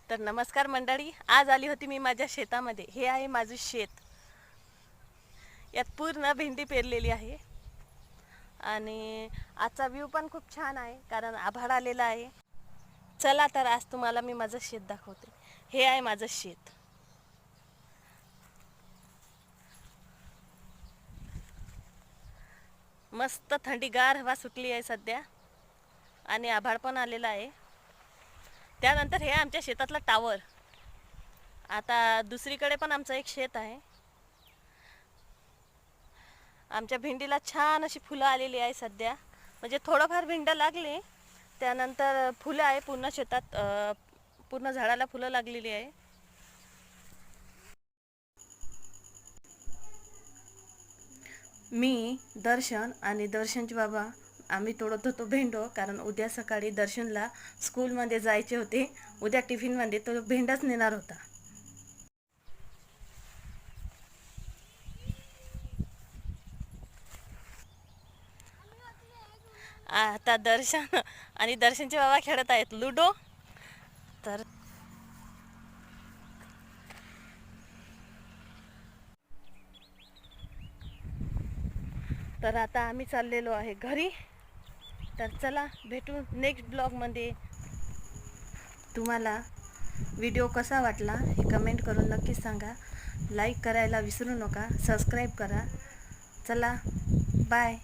तर नमस्कार मंडळी, आज आली होती मी माझ्या शेतामध्ये. हे आहे माझं शेत. यात पूर्ण भेंडी पेरलेली आहे आणि आजचा व्ह्यू पण खूप छान आहे कारण आभाळ आलेला आहे. चला तर आज तुम्हाला मी माझं शेत दाखवते. हे आहे माझं शेत. मस्त थंडीगार हवा सुटली आहे सध्या आणि आभाळ पण आलेला आहे. त्यानंतर हे आमच्या शेतातला टावर. आता दुसरीकडे पण आमचं एक शेत आहे. आमच्या भेंडीला छान अशी फुलं आलेली आहे सध्या, म्हणजे थोडंफार भेंडं लागले, त्यानंतर फुलं आहे पूर्ण शेतात. पूर्ण झाडाला फुलं लागलेली आहे. मी, दर्शन आणि दर्शनचे बाबा आम्ही तोडत होतो भेंडो, कारण उद्या सकाळी दर्शनला स्कूलमध्ये जायचे होते. उद्या टिफिनमध्ये तो भेंडाच नेणार होता. आता दर्शन आणि दर्शनचे बाबा खेळत आहेत लुडो. तर तर आता आम्ही चाललेलो आहे घरी. तर चला भेटू नेक्स्ट ब्लॉगमध्ये. तुम्हाला व्हिडिओ कसा वाटला हे कमेंट करून नक्कीच सांगा. लाईक करायला विसरू नका, सबस्क्राईब करा. चला बाय.